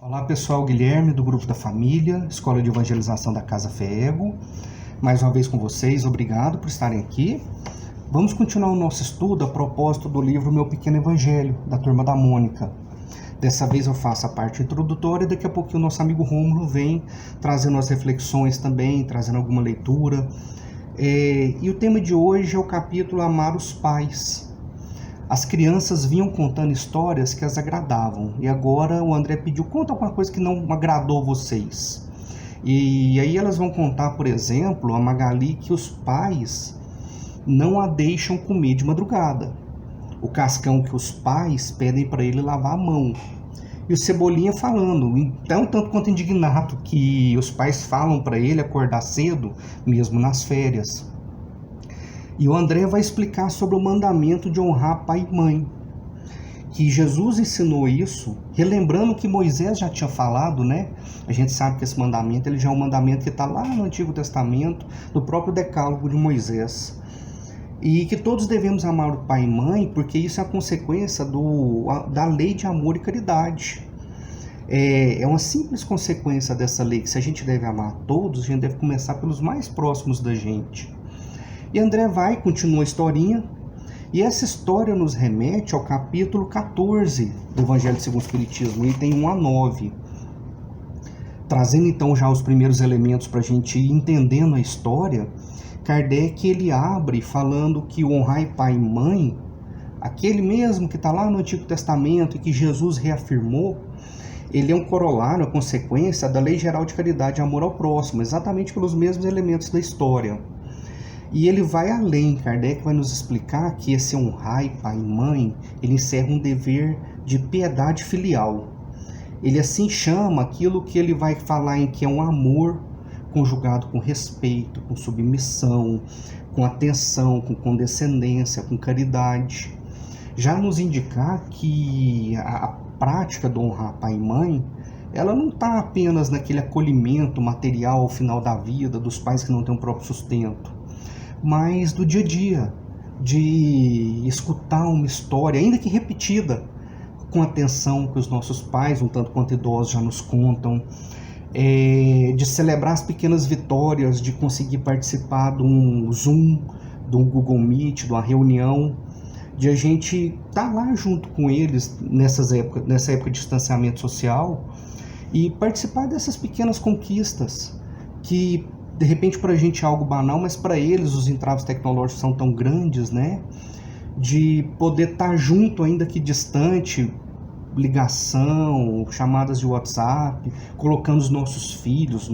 Olá pessoal, Guilherme do Grupo da Família, Escola de Evangelização da Casa FEEGO. Mais uma vez com vocês, obrigado por estarem aqui. Vamos continuar o nosso estudo a propósito do livro Meu Pequeno Evangelho, da Turma da Mônica. Dessa vez eu faço a parte introdutória e daqui a pouquinho o nosso amigo Rômulo vem trazendo as reflexões também, trazendo alguma leitura. E o tema de hoje é o capítulo Amar os Pais. As crianças vinham contando histórias que as agradavam. E agora o André pediu, conta alguma coisa que não agradou vocês. E aí elas vão contar, por exemplo, a Magali, que os pais não a deixam comer de madrugada. O Cascão, que os pais pedem para ele lavar a mão. E o Cebolinha falando, então tanto quanto indignado, que os pais falam para ele acordar cedo, mesmo nas férias. E o André vai explicar sobre o mandamento de honrar pai e mãe. Que Jesus ensinou isso, relembrando que Moisés já tinha falado, né? A gente sabe que esse mandamento ele já é um mandamento que está lá no Antigo Testamento, no próprio Decálogo de Moisés. E que todos devemos amar o pai e mãe, porque isso é a consequência da lei de amor e caridade. É uma simples consequência dessa lei, que se a gente deve amar todos, a gente deve começar pelos mais próximos da gente. E André continua a historinha, e essa história nos remete ao capítulo 14 do Evangelho segundo o Espiritismo, item 1 a 9. Trazendo então já os primeiros elementos para a gente ir entendendo a história, Kardec ele abre falando que o honrar pai e mãe, aquele mesmo que está lá no Antigo Testamento e que Jesus reafirmou, ele é um corolário, a consequência da Lei Geral de Caridade e Amor ao Próximo, exatamente pelos mesmos elementos da história. E ele vai além, Kardec vai nos explicar que esse honrar pai e mãe, ele encerra um dever de piedade filial. Ele assim chama aquilo que ele vai falar em que é um amor conjugado com respeito, com submissão, com atenção, com condescendência, com caridade. Já nos indicar que a prática do honrar pai e mãe, ela não está apenas naquele acolhimento material ao final da vida dos pais que não têm o próprio sustento, mas do dia a dia, de escutar uma história, ainda que repetida, com atenção que os nossos pais, um tanto quanto idosos, já nos contam, de celebrar as pequenas vitórias, de conseguir participar de um Zoom, de um Google Meet, de uma reunião, de a gente estar lá junto com eles nessa época de distanciamento social e participar dessas pequenas conquistas que de repente para a gente é algo banal, mas para eles os entraves tecnológicos são tão grandes, né? De poder estar junto, ainda que distante, ligação, chamadas de WhatsApp, colocando os nossos filhos,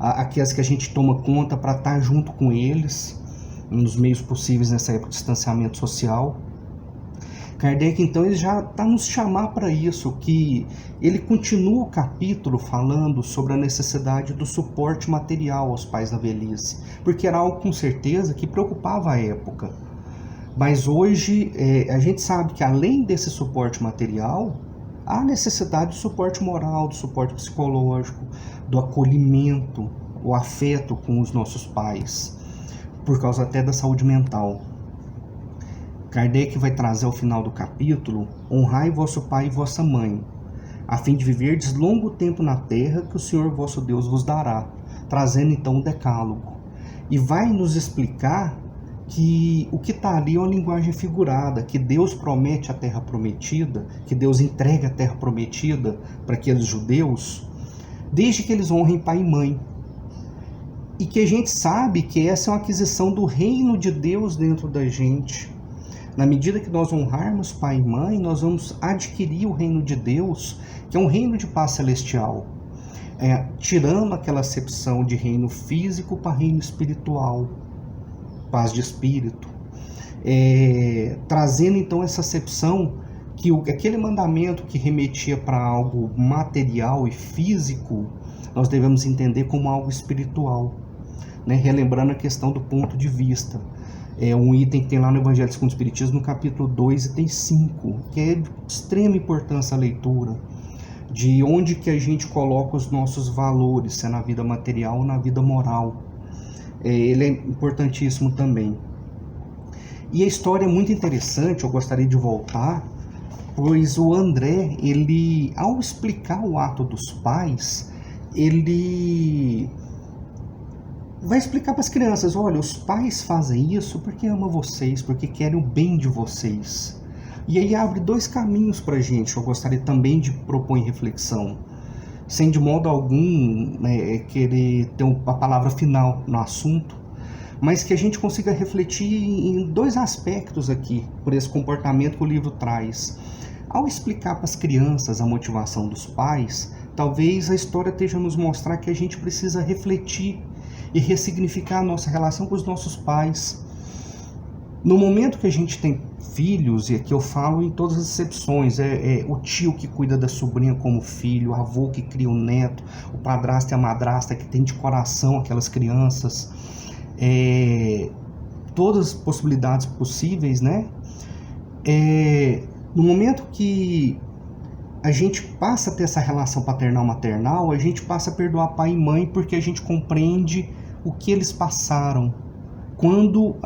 aqueles que a gente toma conta para estar junto com eles, nos meios possíveis nessa época de distanciamento social. Kardec, então, ele já está nos chamar para isso, que ele continua o capítulo falando sobre a necessidade do suporte material aos pais na velhice, porque era algo, com certeza, que preocupava a época. Mas hoje, a gente sabe que, além desse suporte material, há necessidade do suporte moral, do suporte psicológico, do acolhimento, o afeto com os nossos pais, por causa até da saúde mental. Kardec vai trazer ao final do capítulo: honrai vosso pai e vossa mãe, a fim de viverdes longo tempo na terra que o Senhor vosso Deus vos dará, trazendo então o decálogo. E vai nos explicar que o que está ali é uma linguagem figurada, que Deus promete a terra prometida, que Deus entrega a terra prometida para aqueles judeus, desde que eles honrem pai e mãe. E que a gente sabe que essa é uma aquisição do reino de Deus dentro da gente. Na medida que nós honrarmos pai e mãe, nós vamos adquirir o reino de Deus, que é um reino de paz celestial, tirando aquela acepção de reino físico para reino espiritual, paz de espírito, trazendo então essa acepção que aquele mandamento que remetia para algo material e físico, nós devemos entender como algo espiritual, né? Relembrando a questão do ponto de vista. É um item que tem lá no Evangelho segundo o Espiritismo, no capítulo 2, item 5, que é de extrema importância a leitura, de onde que a gente coloca os nossos valores, se é na vida material ou na vida moral. Ele é importantíssimo também. E a história é muito interessante, eu gostaria de voltar pois o André, ele, ao explicar o ato dos pais, ele vai explicar para as crianças: olha, os pais fazem isso porque amam vocês, porque querem o bem de vocês. E aí abre dois caminhos para a gente, eu gostaria também de propor em reflexão, sem de modo algum querer ter a palavra final no assunto, mas que a gente consiga refletir em dois aspectos aqui, por esse comportamento que o livro traz. Ao explicar para as crianças a motivação dos pais, talvez a história esteja a nos mostrar que a gente precisa refletir e ressignificar a nossa relação com os nossos pais. No momento que a gente tem filhos, e aqui eu falo em todas as exceções, o tio que cuida da sobrinha como filho, o avô que cria o neto, o padrasto e a madrasta que tem de coração aquelas crianças, todas as possibilidades possíveis, né? No momento que a gente passa a ter essa relação paternal-maternal, a gente passa a perdoar pai e mãe porque a gente compreende o que eles passaram quando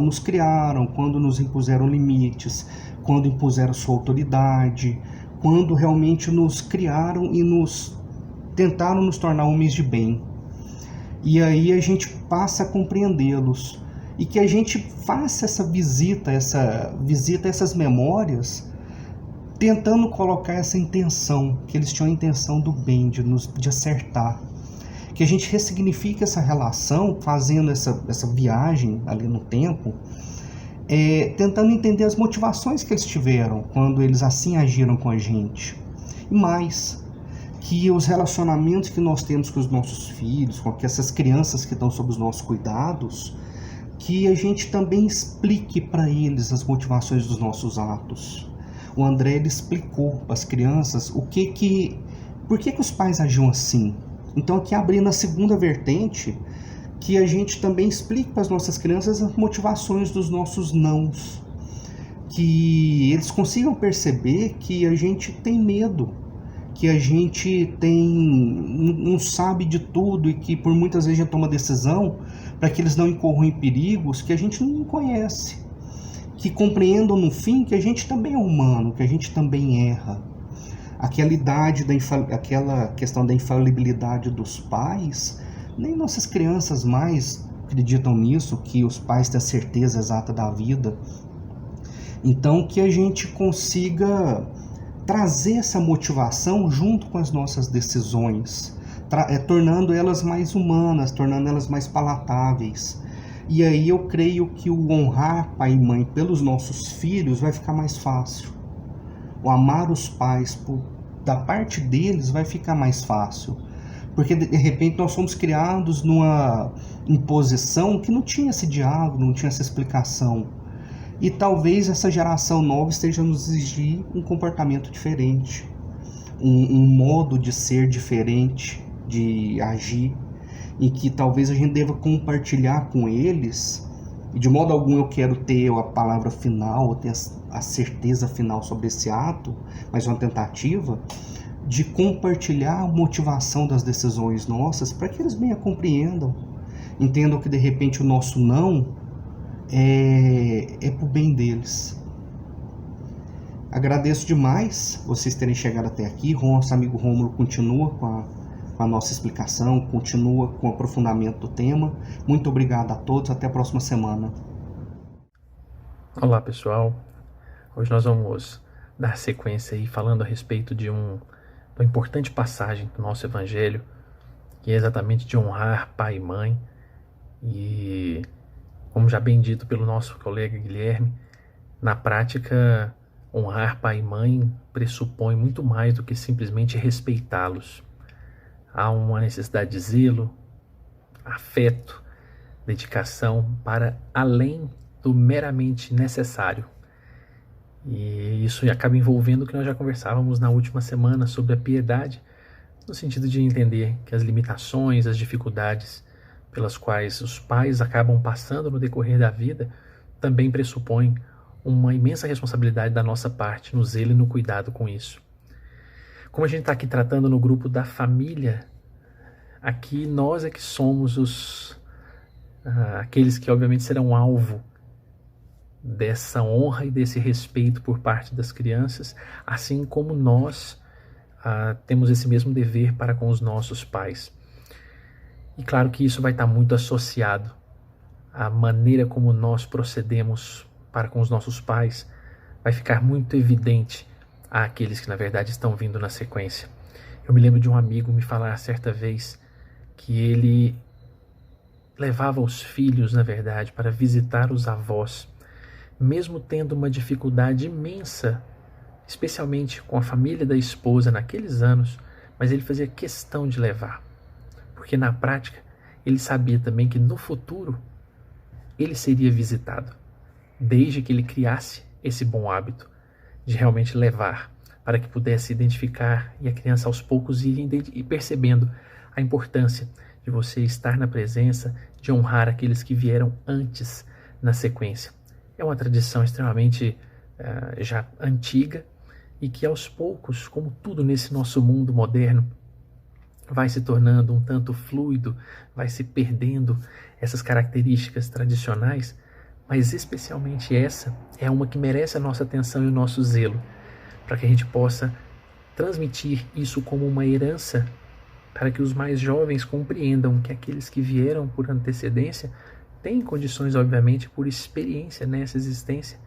nos criaram, quando nos impuseram limites, quando impuseram sua autoridade, quando realmente nos criaram e tentaram nos tornar homens de bem. E aí a gente passa a compreendê-los. E que a gente faça essa visita a essas memórias, tentando colocar essa intenção, que eles tinham a intenção do bem, de acertar. Que a gente ressignifique essa relação, fazendo essa viagem ali no tempo, tentando entender as motivações que eles tiveram quando eles assim agiram com a gente. E mais, que os relacionamentos que nós temos com os nossos filhos, com essas crianças que estão sob os nossos cuidados, que a gente também explique para eles as motivações dos nossos atos. O André, ele explicou para as crianças por que os pais agiam assim. Então, aqui abrindo a segunda vertente, que a gente também explique para as nossas crianças as motivações dos nossos nãos, que eles consigam perceber que a gente tem medo, que a gente não sabe de tudo e que por muitas vezes a gente toma decisão para que eles não incorram em perigos que a gente não conhece, que compreendam no fim que a gente também é humano, que a gente também erra. Aquela questão da infalibilidade dos pais, nem nossas crianças mais acreditam nisso, que os pais têm a certeza exata da vida. Então, que a gente consiga trazer essa motivação junto com as nossas decisões, tornando elas mais humanas, tornando elas mais palatáveis. E aí eu creio que o honrar pai e mãe pelos nossos filhos vai ficar mais fácil. O amar os pais da parte deles vai ficar mais fácil. Porque de repente nós fomos criados numa imposição que não tinha esse diálogo, não tinha essa explicação. E talvez essa geração nova esteja nos exigir um comportamento diferente, um modo de ser diferente, de agir, e que talvez a gente deva compartilhar com eles. E de modo algum eu quero ter a palavra final, ou ter a certeza final sobre esse ato, mas uma tentativa de compartilhar a motivação das decisões nossas, para que eles bem a compreendam, entendam que de repente o nosso não é pro bem deles. Agradeço demais vocês terem chegado até aqui. Nosso amigo Rômulo continua com a nossa explicação, continua com o aprofundamento do tema. Muito obrigado a todos, até a próxima semana. Olá pessoal, hoje nós vamos dar sequência aí falando a respeito de uma importante passagem do nosso Evangelho, que é exatamente de honrar pai e mãe. E como já bem dito pelo nosso colega Guilherme, na prática honrar pai e mãe pressupõe muito mais do que simplesmente respeitá-los. Há uma necessidade de zelo, afeto, dedicação para além do meramente necessário. E isso acaba envolvendo o que nós já conversávamos na última semana sobre a piedade, no sentido de entender que as limitações, as dificuldades pelas quais os pais acabam passando no decorrer da vida também pressupõem uma imensa responsabilidade da nossa parte no zelo e no cuidado com isso. Como a gente está aqui tratando no grupo da família, aqui nós é que somos aqueles que obviamente serão alvo dessa honra e desse respeito por parte das crianças, assim como nós temos esse mesmo dever para com os nossos pais. E claro que isso vai estar muito associado à maneira como nós procedemos para com os nossos pais, vai ficar muito evidente àqueles que na verdade estão vindo na sequência. Eu me lembro de um amigo me falar certa vez que ele levava os filhos, na verdade, para visitar os avós, mesmo tendo uma dificuldade imensa, especialmente com a família da esposa naqueles anos, mas ele fazia questão de levar, porque na prática ele sabia também que no futuro ele seria visitado, desde que ele criasse esse bom hábito de realmente levar, para que pudesse identificar e a criança aos poucos ir percebendo a importância de você estar na presença, de honrar aqueles que vieram antes na sequência. É uma tradição extremamente já antiga e que aos poucos, como tudo nesse nosso mundo moderno, vai se tornando um tanto fluido, vai se perdendo essas características tradicionais, mas especialmente essa é uma que merece a nossa atenção e o nosso zelo, para que a gente possa transmitir isso como uma herança, para que os mais jovens compreendam que aqueles que vieram por antecedência têm condições, obviamente, por experiência nessa existência,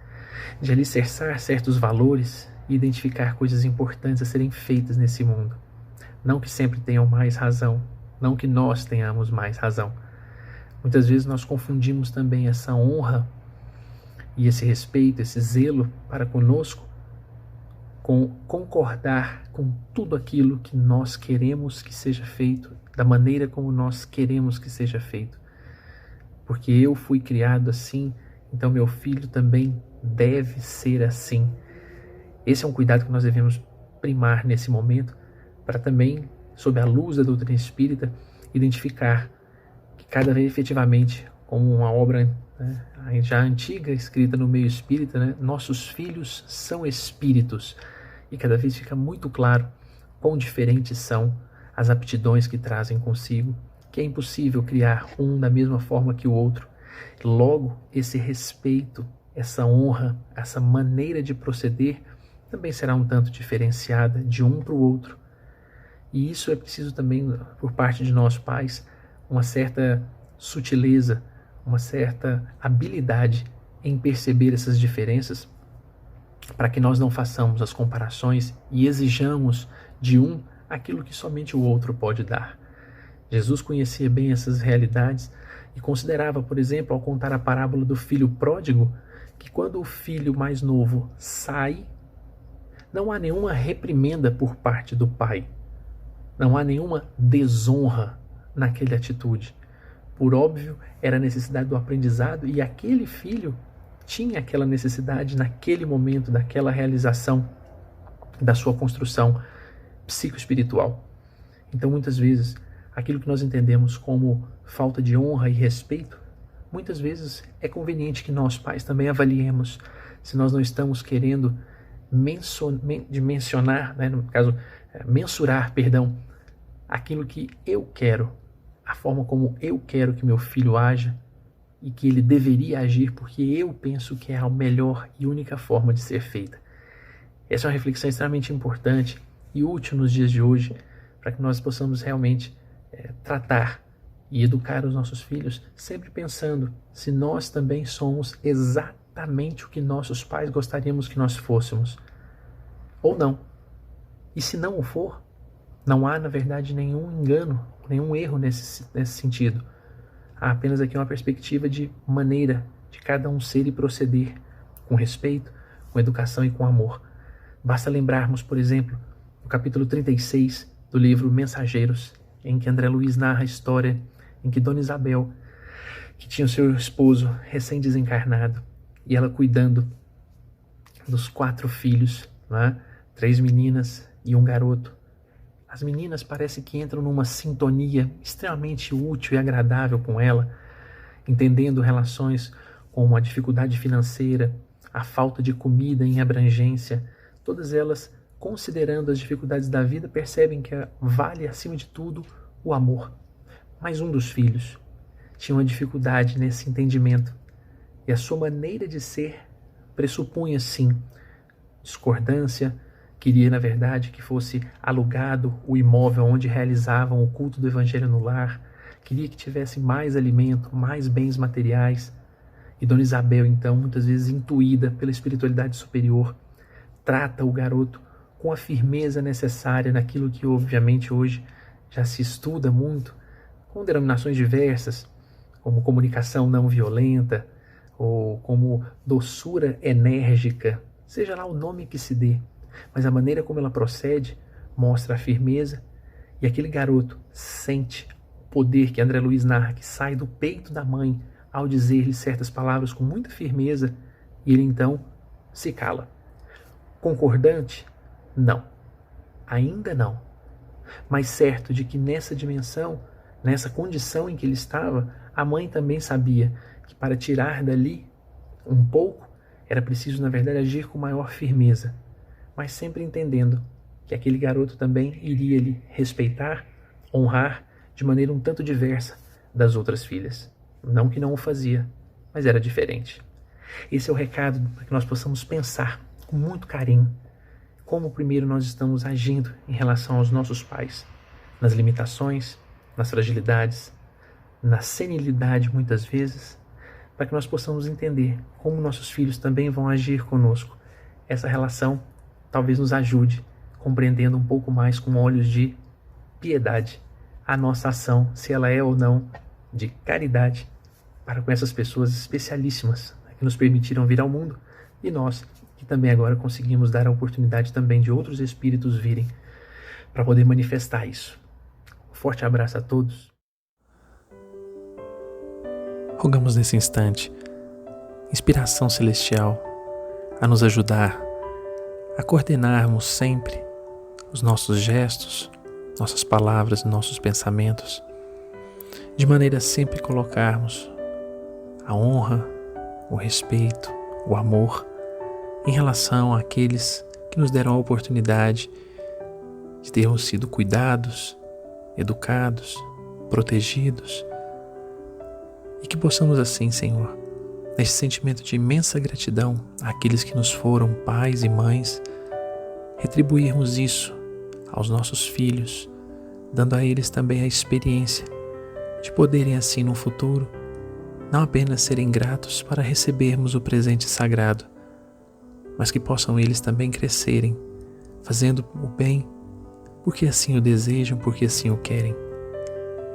de alicerçar certos valores e identificar coisas importantes a serem feitas nesse mundo. Não que sempre tenham mais razão, não que nós tenhamos mais razão. Muitas vezes nós confundimos também essa honra e esse respeito, esse zelo para conosco, com concordar com tudo aquilo que nós queremos que seja feito, da maneira como nós queremos que seja feito. Porque eu fui criado assim, então meu filho também deve ser assim. Esse é um cuidado que nós devemos primar nesse momento, para também, sob a luz da doutrina espírita, identificar que cada vez efetivamente, como uma obra já antiga, escrita no meio espírita, nossos filhos são espíritos, e cada vez fica muito claro quão diferentes são as aptidões que trazem consigo, que é impossível criar um da mesma forma que o outro. Logo, esse respeito, essa honra, essa maneira de proceder também será um tanto diferenciada de um para o outro. E isso é preciso também, por parte de nós pais, uma certa sutileza, uma certa habilidade em perceber essas diferenças, para que nós não façamos as comparações e exijamos de um aquilo que somente o outro pode dar. Jesus conhecia bem essas realidades e considerava, por exemplo, ao contar a parábola do filho pródigo, que quando o filho mais novo sai, não há nenhuma reprimenda por parte do pai, não há nenhuma desonra naquela atitude. Por óbvio, era a necessidade do aprendizado e aquele filho tinha aquela necessidade naquele momento, daquela realização da sua construção psicoespiritual. Então, muitas vezes, aquilo que nós entendemos como falta de honra e respeito, muitas vezes é conveniente que nós, pais, também avaliemos se nós não estamos querendo mensurar, aquilo que eu quero, a forma como eu quero que meu filho haja e que ele deveria agir, porque eu penso que é a melhor e única forma de ser feita. Essa é uma reflexão extremamente importante e útil nos dias de hoje, para que nós possamos realmente tratar e educar os nossos filhos, sempre pensando se nós também somos exatamente o que nossos pais gostaríamos que nós fôssemos, ou não. E se não o for, não há, na verdade, nenhum engano, nenhum erro nesse sentido. Há apenas aqui uma perspectiva de maneira de cada um ser e proceder, com respeito, com educação e com amor. Basta lembrarmos, por exemplo, no capítulo 36 do livro Mensageiros, em que André Luiz narra a história em que Dona Isabel, que tinha o seu esposo recém-desencarnado, e ela cuidando dos 4 filhos, 3 meninas e um garoto. As meninas parece que entram numa sintonia extremamente útil e agradável com ela, entendendo relações como a dificuldade financeira, a falta de comida em abrangência, todas elas, considerando as dificuldades da vida, percebem que vale, acima de tudo, o amor. Mas um dos filhos tinha uma dificuldade nesse entendimento e a sua maneira de ser pressupunha, sim, discordância. Queria, na verdade, que fosse alugado o imóvel onde realizavam o culto do evangelho no lar. Queria que tivesse mais alimento, mais bens materiais. E Dona Isabel, então, muitas vezes intuída pela espiritualidade superior, trata o garoto com a firmeza necessária naquilo que, obviamente, hoje já se estuda muito, com denominações diversas, como comunicação não violenta, ou como doçura enérgica, seja lá o nome que se dê. Mas a maneira como ela procede mostra a firmeza, e aquele garoto sente o poder que André Luiz narra, que sai do peito da mãe ao dizer-lhe certas palavras com muita firmeza, e ele então se cala. Concordante? Não. Ainda não. Mas certo de que nessa dimensão, nessa condição em que ele estava, a mãe também sabia que para tirar dali um pouco, era preciso, na verdade, agir com maior firmeza, mas sempre entendendo que aquele garoto também iria lhe respeitar, honrar de maneira um tanto diversa das outras filhas. Não que não o fazia, mas era diferente. Esse é o recado para que nós possamos pensar com muito carinho como primeiro nós estamos agindo em relação aos nossos pais, nas limitações, nas fragilidades, na senilidade muitas vezes, para que nós possamos entender como nossos filhos também vão agir conosco. Essa relação talvez nos ajude, compreendendo um pouco mais com olhos de piedade a nossa ação, se ela é ou não de caridade, para com essas pessoas especialíssimas que nos permitiram vir ao mundo, e nós que também agora conseguimos dar a oportunidade também de outros espíritos virem para poder manifestar isso. Um forte abraço a todos. Rogamos nesse instante inspiração celestial a nos ajudar a coordenarmos sempre os nossos gestos, nossas palavras e nossos pensamentos, de maneira a sempre colocarmos a honra, o respeito, o amor em relação àqueles que nos deram a oportunidade de termos sido cuidados, educados, protegidos, e que possamos assim, Senhor, nesse sentimento de imensa gratidão àqueles que nos foram pais e mães, retribuirmos isso aos nossos filhos, dando a eles também a experiência de poderem assim no futuro não apenas serem gratos para recebermos o presente sagrado, mas que possam eles também crescerem, fazendo o bem porque assim o desejam, porque assim o querem,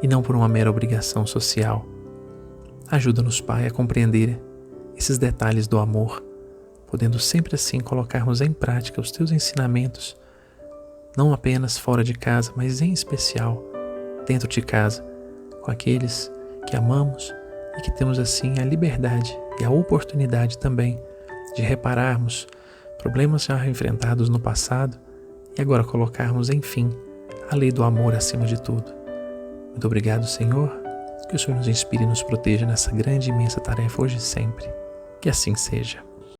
e não por uma mera obrigação social. Ajuda-nos, Pai, a compreender esses detalhes do amor, podendo sempre assim colocarmos em prática os Teus ensinamentos, não apenas fora de casa, mas em especial dentro de casa, com aqueles que amamos e que temos assim a liberdade e a oportunidade também de repararmos problemas já enfrentados no passado e agora colocarmos, enfim, a lei do amor acima de tudo. Muito obrigado, Senhor, que o Senhor nos inspire e nos proteja nessa grande e imensa tarefa hoje e sempre. Que assim seja.